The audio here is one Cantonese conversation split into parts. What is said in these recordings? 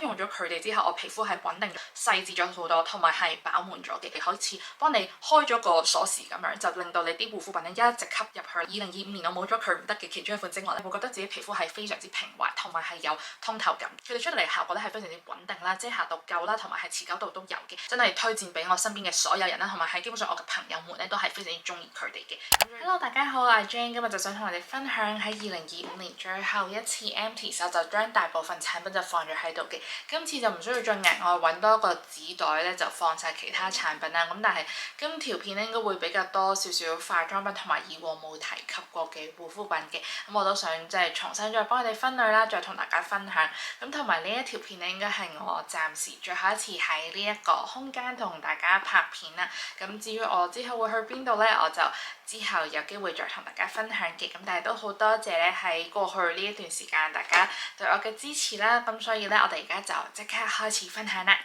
用咗佢哋之後，我皮膚係穩定、細緻咗好多，同埋係飽滿咗嘅，好似幫你開咗個鎖匙咁樣，就令到你啲護膚品咧一直吸入去。2025年我冇咗佢唔得嘅其中一款精華咧，會覺得自己皮膚係非常之平滑，同埋係有通透感。佢哋出嚟嘅效果咧係非常之穩定啦，遮瑕度夠啦，同埋係持久度都有嘅，真係推薦俾我身邊嘅所有人啦，同埋係基本上我嘅朋友們咧都係非常之中意佢哋嘅。Hello， 大家好，我係 Jane， 今日就想同你哋分享喺2025年最後一次 empty 手，就將大部分產品就放咗喺度嘅。今次就唔需要再額外揾多個紙袋咧，就放晒其他產品啦。咁但係今條片咧應該會比較多少少化妝品同埋以往冇提及過嘅護膚品嘅。咁我都想即係重新再幫你哋分類啦，再同大家分享。咁同埋呢一條片咧應該係我暫時最後一次喺呢一個空間同大家拍片啦。咁至於我之後會去邊度咧，我就之後有機會再同大家分享嘅。咁但係都好多謝咧喺過去呢一段時間大家對我嘅支持啦。咁所以咧我哋而家就即刻開始分享啦。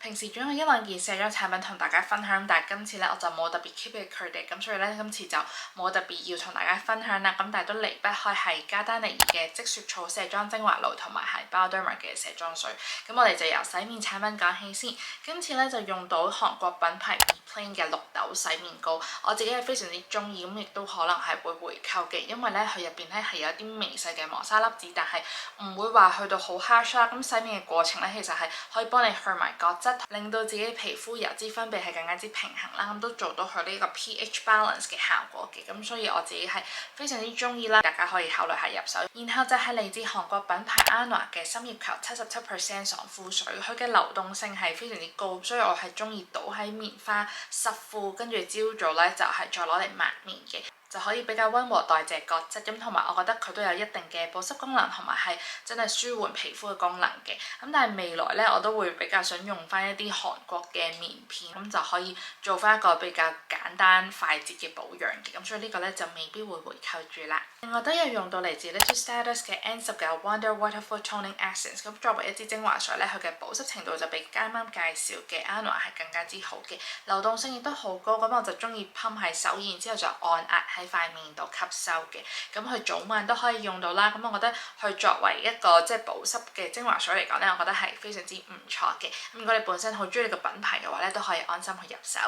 平時總有1-2件卸妝產品同大家分享，但係今次咧我就冇特別 keep 住佢哋，咁所以咧今次就冇特別要同大家分享啦。咁但係都離不開係加丹尼爾嘅積雪草卸妝精華露同埋係 Bioderma 嘅卸妝水。咁我哋就由洗面產品講起先。今次咧就用到韓國品牌beplain 嘅綠豆洗面膏，我自己係非常之中意，咁亦都可能係會回購嘅，因為咧佢入邊咧係有一啲微細嘅磨砂粒子，但係唔會話去到好 harsh 啦。咁洗面嘅過程咧其實係可以幫你去埋角質，令到自己皮膚油脂分泌係更加之平衡啦，咁都做到佢呢個 pH balance 嘅效果嘅，咁所以我自己係非常之中意啦，大家可以考慮下入手。然後就係嚟自韓國品牌 Anua 嘅深葉球77% 爽膚水，佢嘅流動性係非常之高，所以我係中意倒喺棉花濕敷，跟住朝早咧就係再攞嚟抹面嘅。就可以比較溫和代謝角質，咁同埋我覺得佢都有一定嘅保濕功能，同埋係真係舒緩皮膚嘅功能嘅。咁但係未來咧，我都會比較想用翻一啲韓國嘅棉片，咁就可以做翻一個比較簡單快捷嘅保養嘅。咁所以呢個咧就未必會回購住啦。另外都有用到嚟自 Little Status 嘅 N10嘅 Wonder Waterful Toning Essence， 咁作為一支精華水咧，佢嘅保濕程度就比啱啱介紹嘅 Anua 係更加之好嘅，流動性亦都好高。咁我就中意噴喺手，然之後就按壓喺塊面度吸收嘅，咁佢早晚都可以用到啦。咁我覺得佢作為一個即係保濕嘅精華水嚟講咧，我覺得係非常之唔錯嘅。咁如果你本身好中意呢個品牌嘅話咧，都可以安心去入手。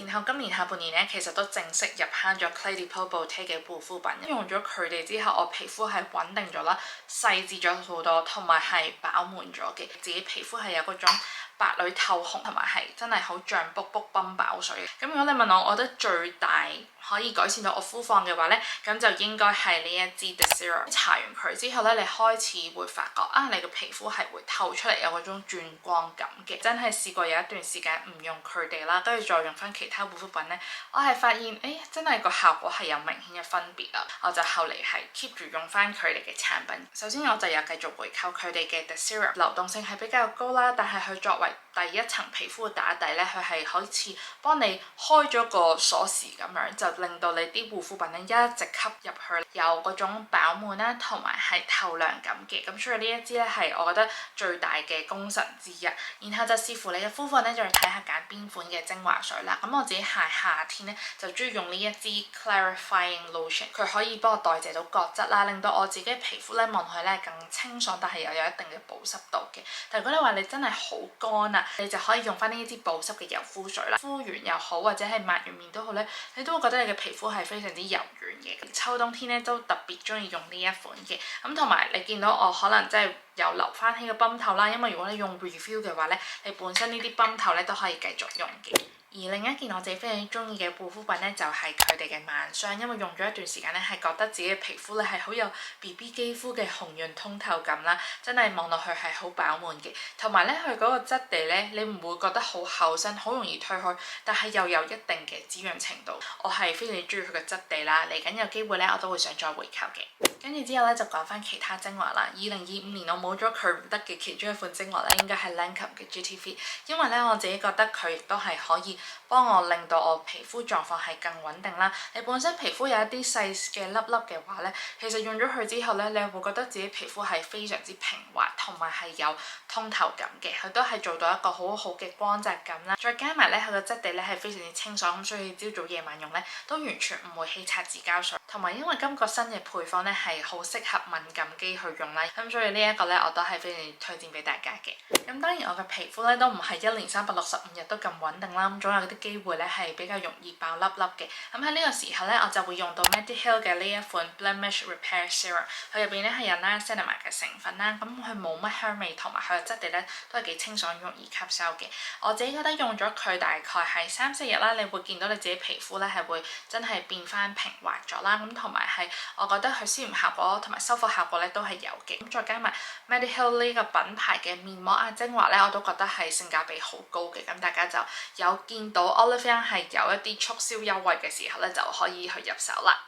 然後今年下半年咧，其實都正式入坑咗 Clé de Peau Beauté嘅護膚品。用咗佢哋之後，我皮膚係穩定咗啦，細緻咗好多，同埋係飽滿咗嘅。自己皮膚係有嗰種白裏透紅，同埋係真係好脹卜卜泵飽水。咁如果你問我，我覺得最大可以改善到我膚況嘅話咧，咁就應該係呢一支 Serum。搽完佢之後咧，你開始會發覺啊，你個皮膚係會透出嚟有嗰種轉光感嘅。真係試過有一段時間唔用佢哋啦，跟住再用翻其他護膚品咧，我係發現真係個效果係有明顯嘅分別啊！我就後嚟係 keep 住用翻佢哋嘅產品。首先我就有繼續回購佢哋嘅 Serum， 流動性係比較高啦，但係佢作為第一層皮膚嘅打底咧，佢係好似幫你開咗個鎖匙咁樣，就令到你啲護膚品咧一直吸入去，有嗰種飽滿啦，同埋係透亮感嘅。咁所以呢一支咧係我覺得最大嘅功臣之一。然後就視乎你嘅膚況咧，就睇下揀邊款嘅精華水啦。咁我自己係夏天咧就中意用呢一支 Clarifying Lotion， 佢可以幫我代謝到角質啦，令到我自己皮膚咧望落去咧更清爽，但係又有一定嘅保濕度嘅。但如果你話你真係好乾啊，你就可以用翻呢一支保濕嘅柔膚水啦，敷完又好，或者係抹完面都好咧，你都會覺得你嘅皮膚係非常之柔軟嘅。秋冬天咧都特別中意用呢一款嘅，咁同埋你見到我可能即係有留翻起個泵頭啦，因為如果你用 refill 嘅話咧，你本身呢啲泵頭咧都可以繼續用嘅。而另一件我自己非常之中意嘅護膚品咧，就係佢哋嘅晚霜，因為用咗一段時間咧，係覺得自己嘅皮膚咧係好有 BB 肌膚嘅紅潤通透感啦，真係望落去係好飽滿嘅。同埋咧，佢嗰個質地咧，你唔會覺得好厚身，好容易褪開，但係又有一定嘅滋潤程度。我係非常之中意佢嘅質地啦，嚟緊有機會咧，我都會想再回購嘅。跟住之後咧，就講翻其他精華啦。2025年我冇咗佢唔得嘅其中一款精華咧，應該係 Lancome嘅 GT-Fit， 因為咧我自己覺得佢亦都係可以幫我令到我皮膚狀況係更穩定啦。你本身皮膚有一啲細嘅粒粒嘅話咧，其實用咗佢之後咧，你會覺得自己皮膚係非常之平滑，同埋係有通透感嘅。佢都係做到一個好好嘅光澤感啦。再加埋咧，佢個質地咧係非常之清爽，咁所以朝早夜晚用咧都完全唔會起擦紙膠水。同埋因為今個新嘅配方咧係好適合敏感肌去用啦，咁所以呢一個咧我都係非常推薦俾大家嘅。咁當然我嘅皮膚咧都唔係一年365日都咁穩定啦，咁總有啲機會咧係比較容易爆粒粒嘅。咁喺呢個時候咧我就會用到 MEDIHEAL 嘅呢一款 Blemish Repair Serum， 佢入邊咧係有 niacinamide 嘅成分啦，咁佢冇乜香味，同埋佢嘅質地咧都係幾清爽容易吸收嘅。我自己覺得用咗佢大概係3-4日啦，你會見到你自己皮膚咧係會真係變翻平滑咗啦，咁同埋係我覺得佢消炎效果同埋修復效果咧都係有嘅。咁再加埋 MEDIHEAL 呢個品牌嘅面膜啊精華咧，我都覺得係性價比好高嘅。咁大家就有見到 Olivia 係有一啲促銷優惠嘅時候咧，就可以去入手啦。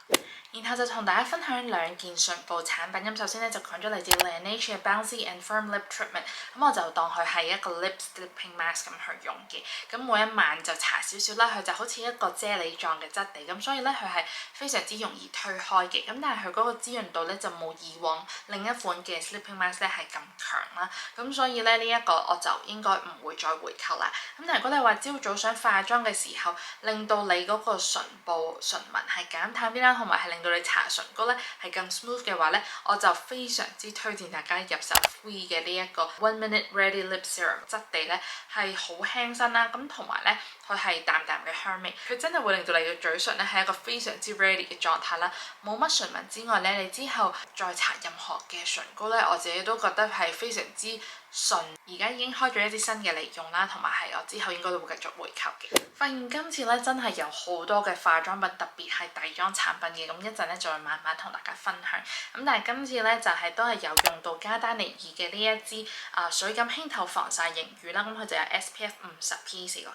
然後就同大家分享2件唇部產品。咁首先咧就講咗嚟自 Laneige 嘅 Bouncy and Firm Lip Treatment， 咁我就當佢係一個 lip sleeping mask 咁去用嘅。咁每一晚就搽少少啦，佢就好似一個啫喱狀嘅質地，咁所以咧佢係非常之容易推開嘅。咁但係佢嗰個滋潤度咧就冇以往另一款嘅 sleeping mask 咧係咁強啦。咁所以咧呢一個我就應該唔會再回購啦。咁但係如果你話朝早想化妝嘅時候，令到你嗰個唇部唇紋係減淡啲啦，同埋係令到你搽唇膏咧係更 smooth 嘅話咧，我就非常之推薦大家入手 Free 嘅呢一個 One Minute Ready Lip Serum， 質地咧係好輕身啦，咁同埋咧佢係淡淡嘅香味，佢真係會令到你嘅嘴唇咧係一個非常之 ready 嘅狀態啦，冇乜唇紋之外咧，你之後再搽任何嘅唇膏咧，我自己都覺得係非常之順。而家已經開咗一支新嘅嚟用啦，同埋係我之後應該都會繼續回購嘅。發現今次咧真係有好多嘅化妝品，特別係底妝產品嘅，咁一陣咧再慢慢同大家分享。咁但係今次咧就係都係有用到加丹尼爾嘅呢一支水感輕透防曬凝乳啦，咁佢就有 SPF 50PA+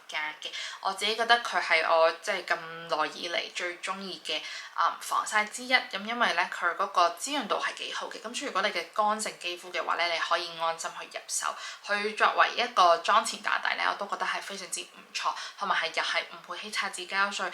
嘅。我自己覺得佢係我即係咁耐以嚟最中意嘅防曬之一。咁因為咧佢嗰個滋潤度係幾好嘅，咁所以如果你嘅乾性肌膚嘅話咧，你可以安心去入手。佢作為一個妝前打底咧，我都覺得係非常之唔錯，同埋係又係唔會起擦紙膠水。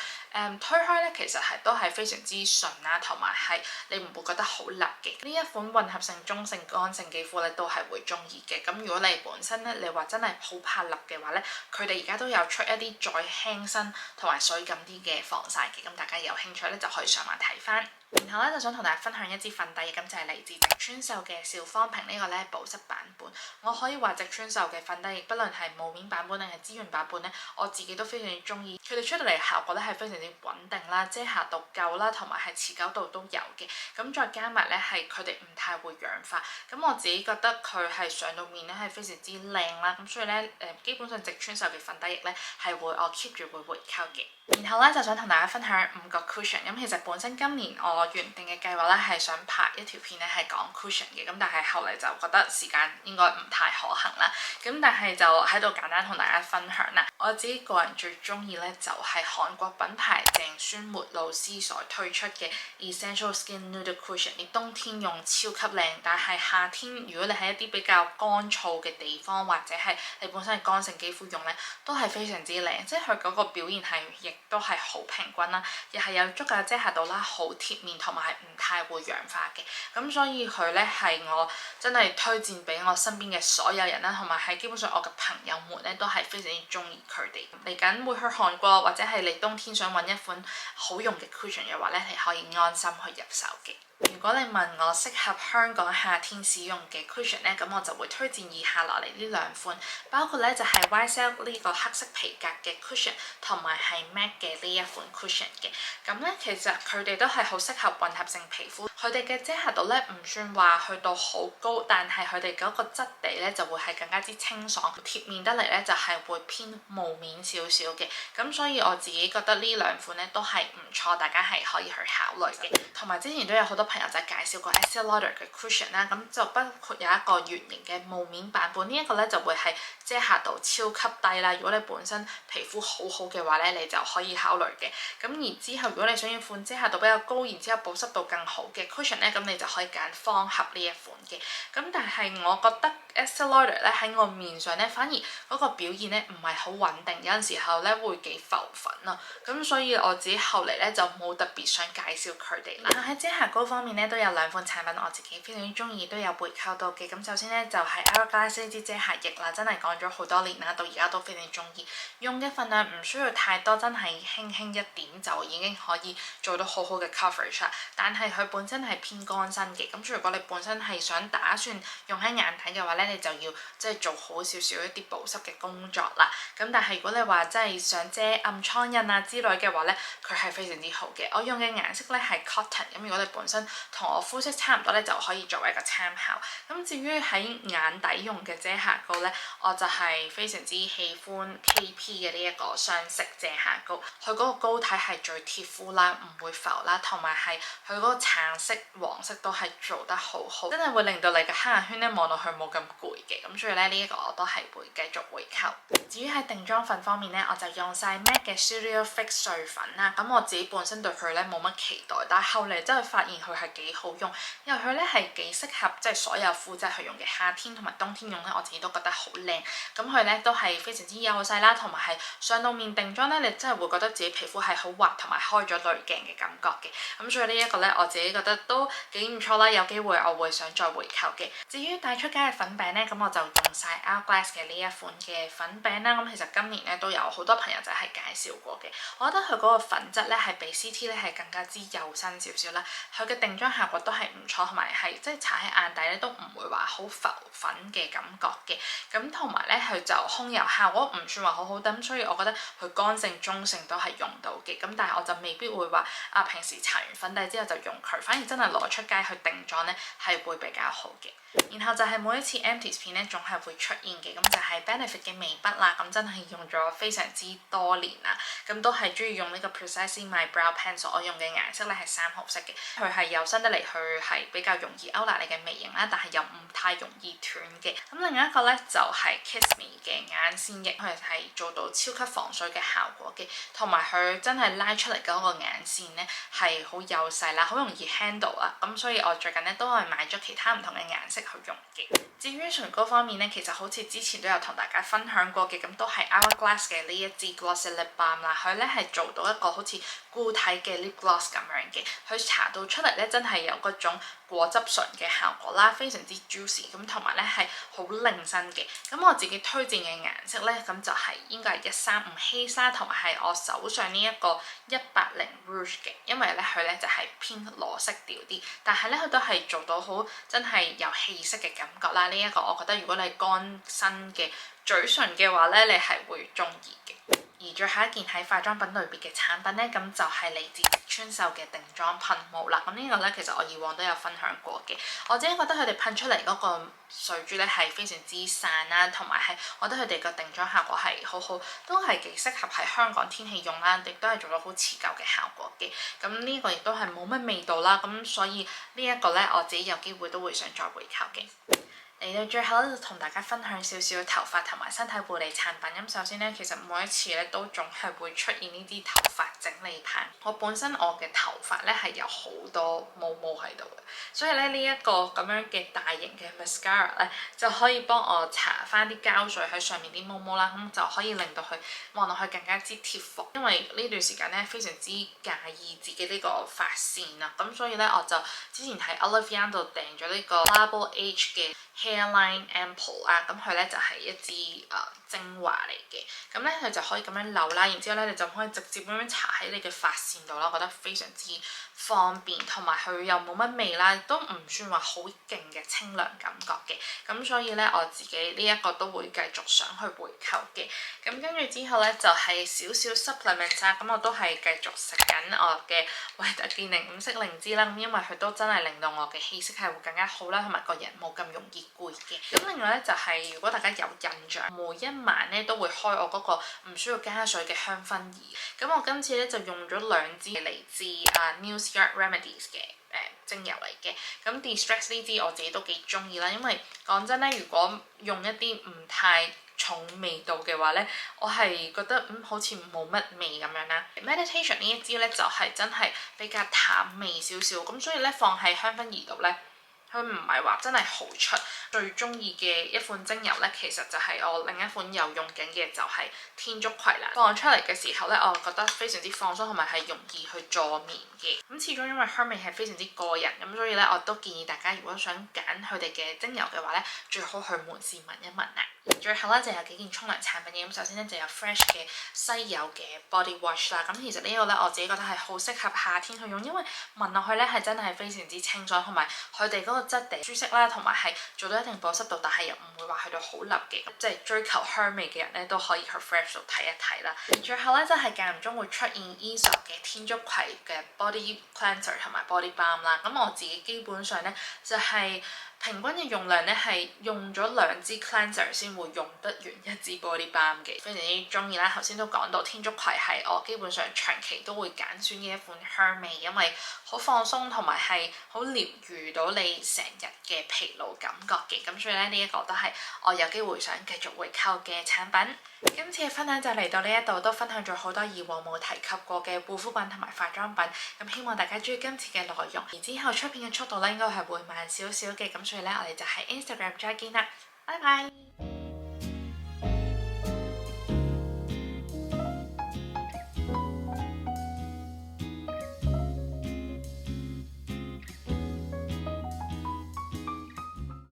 推開咧其實係都係非常之順啦，同埋係你唔會覺得好辣嘅。呢一款混合性中性乾性肌膚咧都係會中意嘅。咁如果你本身咧你話真係好怕辣嘅話咧，佢哋而家都有出一啲再輕身同埋水感啲嘅防曬嘅，咁大家有興趣咧就可以上網睇翻。然後咧就想同大家分享一支粉底，咁就係嚟自植村秀嘅小方瓶呢個咧保濕版本。我可以話植村秀嘅粉底液，不論係霧面版本定係滋潤版本咧，我自己都非常之中意。佢哋出到嚟效果咧係非常之穩定啦，遮瑕度夠啦，同埋係持久度都有嘅。咁再加埋咧係佢哋唔太會氧化。咁我自己覺得佢係上到面咧係非常之靚啦。咁所以咧基本上植村秀嘅粉底液咧係會我 keep 住會回購嘅。然後咧就想同大家分享5個 cushion。咁其實本身今年我原定嘅計劃咧係想拍一條片咧係講 cushion 嘅，咁但係後嚟就覺得時間應該唔太可行啦。咁但係就喺度簡單同大家分享啦。我自己個人最中意咧就係韓國品牌鄭宣沒露絲所推出嘅 Essential Skin Nude Cushion， 你冬天用超級靚，但係夏天如果你喺一啲比較乾燥嘅地方，或者係你本身係乾性肌膚用咧，都係非常之靚，即係佢嗰個表現係亦都係好平均啦，亦係有足夠遮瑕度啦，好貼面，同埋係唔太會氧化嘅。咁所以佢咧係我真係推薦俾我身邊嘅所有人啦，同埋係基本上我嘅朋友們咧都係非常之中意佢哋。嚟緊會去韓國或者係你冬天想揾一款好用嘅 cushion 嘅話咧，係可以安心去入手嘅。如果你問我適合香港夏天使用嘅 cushion 咧，咁我就會推薦以下落嚟呢2款，包括咧就係 YSL 呢個黑色皮革嘅 cushion， 同埋係 MAC 嘅呢一款 cushion 嘅。咁咧其實佢哋都係好適合混合性皮膚，佢哋嘅遮瑕度咧唔算話去到好高，但係佢哋嗰個質地咧就會係更加之清爽貼面得嚟咧，就係會偏霧面少少嘅。咁所以我自己覺得呢2款咧都係唔錯，大家係可以去考慮嘅。同埋之前都有好多朋友就介紹過 Estée Lauder 嘅 cushion 啦，咁就包括有一個圓形嘅霧面版本，呢一個咧就會係遮瑕度超級低啦。如果你本身皮膚好好嘅話咧，你就可以考慮嘅。咁而之後如果你想要款遮瑕度比較高，然之後保濕度更好嘅 cushion 咧，咁你就可以揀方盒呢一款嘅。咁但係我覺得 Estée Lauder 咧喺我面上咧，反而嗰個表現咧唔係好穩定，有陣時候咧會幾浮粉啊。咁所以我自己後嚟咧就冇特別想介紹佢哋啦。喺遮瑕膏方面咧都有2款產品我自己非常之中意，都有回購到嘅。咁首先咧就係 Hourglass 呢支遮瑕液啦，真係講咗好多年啦，到而家都非常之中意。用嘅份量唔需要太多，真係輕輕一點就已經可以做到好好嘅 coverage 啦。但係佢本身係偏乾身嘅，咁如果你本身係想打算用喺眼底嘅話咧，你就要即係做好少少一啲保濕嘅工作啦。咁但係如果你話真係想遮暗瘡印啊之類嘅話咧，佢係非常之好嘅。我用嘅顏色咧係 cotton， 咁如果你本身同我膚色差唔多咧，就可以作為一個參考。咁至於喺眼底用嘅遮瑕膏咧，我就係非常之喜歡 KP 嘅呢一個雙色遮瑕膏，佢嗰個膏體係最貼膚啦，唔會浮啦，同埋係佢嗰個橙色、黃色都係做得好好，真係會令到你嘅黑眼圈咧望落去冇咁攰嘅。咁所以咧呢一個我都係會繼續回購。至於喺定妝粉方面咧，我就用晒 MAC 嘅 Studio Fix 碎粉啦。咁我自己本身對佢咧冇乜期待，但係後嚟真係發現佢係幾好用，因為佢咧係幾適合即係所有膚質去用嘅，夏天同埋冬天用咧，我自己都覺得好靚。咁佢咧都係非常之幼細啦，同埋係上到面定妝咧，你真係會覺得自己皮膚係好滑同埋開咗濾鏡嘅感覺嘅。咁所以呢一個咧，我自己覺得都幾唔錯啦。有機會我會想再回購嘅。至於帶出街嘅粉餅咧，咁我就用晒 Hourglass 嘅呢一款嘅粉餅啦。咁其實今年咧都有好多朋友就係介紹過嘅，我覺得佢嗰個粉質咧係比 CT 咧係更加之幼身少少啦。佢嘅定妝效果都係唔錯，同埋係即係搽喺眼底咧都唔會話好浮粉嘅感覺嘅。咁同埋咧佢就控油效果唔算話好好，咁所以我覺得佢乾性中性都係用到嘅。咁但係我就未必會話平時搽完粉底之後就用佢，反而真係攞出街去定妝咧係會比較好嘅。然後就係每一次 empties 片咧總係會出現嘅，咁就係 Benefit 嘅眉筆啦。咁真係用咗非常之多年啦，咁都係中意用呢個 Precisely My Brow Pencil。我用嘅顏色咧係3號色嘅，佢係幼身得嚟，佢係比較容易勾勒你嘅眉形啦，但係又唔太容易斷嘅。咁另外一個咧就係 Kiss Me 嘅眼線液，佢係做到超級防水嘅效果嘅，同埋佢真係拉出嚟嗰個眼線咧係好幼細啦，好容易 handle 啦。咁所以我最近咧都係買咗其他唔同嘅顏色去用嘅。至於唇膏方面咧，其實好似之前都有同大家分享過嘅，咁都係 Hourglass 嘅呢一支 Glossy Lip Balm 啦。佢咧係做到一個好似固體嘅 lip gloss 咁樣嘅，佢搽到出嚟咧真係有嗰種果汁唇嘅效果啦，非常之 juicy， 咁同埋咧係好令身嘅。咁我自己推薦嘅顏色咧，咁就係應該係135希莎，同埋係我手上呢一個180 Rouge 嘅，因為咧佢咧就係偏裸色調啲，但係咧佢都係做到好真係有氣色嘅感覺啦。呢一個我覺得如果你乾身嘅嘴唇嘅話咧，你係會中意嘅。而最後一件喺化妝品類別嘅產品咧，咁就係嚟自川秀嘅定妝噴霧啦。咁呢個咧其實我以往都有分享過嘅，我自己覺得佢哋噴出嚟嗰個水珠咧係非常之散啦，同埋係我覺得佢哋個定妝效果係好好，都係幾適合喺香港天氣用啦，亦都係做到好持久嘅效果嘅。咁呢個亦都係冇乜味道啦，咁所以呢一個咧我自己有機會都會想再回購嘅。嚟到最後咧，就同大家分享少少頭髮同埋身體護理產品。咁首先咧，其實每一次咧都總係會出現呢啲頭髮整理棒。我本身我嘅頭髮咧係有好多毛毛喺度嘅，所以咧呢一個咁樣嘅大型嘅 mascara 咧就可以幫我搽翻啲膠水喺上面啲毛毛啦，咁就可以令到佢望落去更加之貼服。因為呢段時間咧非常之介意自己呢個髮線啊，咁所以咧我就之前喺 Olivia 度訂咗呢個 Double H 嘅Hairline Ampoule 啊，咁佢咧就係一支精華嚟嘅，咁咧佢就可以咁樣漏啦，然之後咧你就可以直接咁樣搽喺你嘅髮線度啦，我覺得非常之方便，同埋佢又冇乜味啦，都唔算話好勁嘅清涼感覺嘅，咁所以咧我自己呢一個都會繼續想去回購嘅。咁跟住之後咧就係少少 supplement 啦，咁我都係繼續食緊我嘅維特健寧5色靈芝啦，咁因為佢都真係令到我嘅氣色係會更加好啦，同埋個人冇咁容易攰嘅。咁另外咧就係如果大家有印象，每一晚咧都會開我嗰個唔需要加水嘅香薰儀。咁我今次咧就用咗2支嚟自News Yard Remedies 嘅精油嚟嘅。咁 De-stress 呢支我自己都幾中意啦，因為講真咧，如果用一啲唔太重味道嘅話咧，我係覺得好似冇乜味咁樣啦。Meditation 呢一支咧就係真係比較淡味少少，咁所以咧放喺香薰儀度咧，佢唔係話真係好出。最中意嘅一款精油咧，其實就係我另一款有用緊嘅，就係天竺葵啦。放出嚟嘅時候咧，我覺得非常之放鬆，同埋係容易去助眠嘅。咁始終因為香味係非常之個人，咁所以咧我都建議大家如果想揀佢哋嘅精油嘅話咧，最好去門市聞一聞啦。最後咧就有幾件沖涼產品嘅，咁首先咧就有 Fresh 嘅西柚嘅 Body Wash 啦。咁其實呢個咧我自己覺得係好適合夏天去用，因為聞落去咧係真係非常之清爽，同埋佢哋嗰個質地舒適啦，同埋係做到一定保濕度，但係又唔會話去到好立嘅，即係追求香味嘅人咧都可以去 Fresh 度睇一睇啦。最後咧就係間唔中會出現 Aesop 嘅天竺葵嘅 Body Cleanser 同埋 Body Balm 啦。咁我自己基本上咧就係平均嘅用量咧係用咗2支 cleanser 先會用得完一支 body balm 嘅，非常之中意啦。頭先都講到天竺葵係我基本上長期都會揀選嘅一款香味，因為好放鬆同埋係好療愈到你成日嘅疲勞感覺嘅，咁所以咧呢一個都係我有機會想繼續回購嘅產品。今次嘅分享就嚟到呢一度，都分享咗好多以往冇提及過嘅護膚品同埋化妝品，咁希望大家中意今次嘅內容。而之後出片嘅速度咧應該係會慢少少嘅，咁所以咧我哋就喺 Instagram 再見啦，拜拜。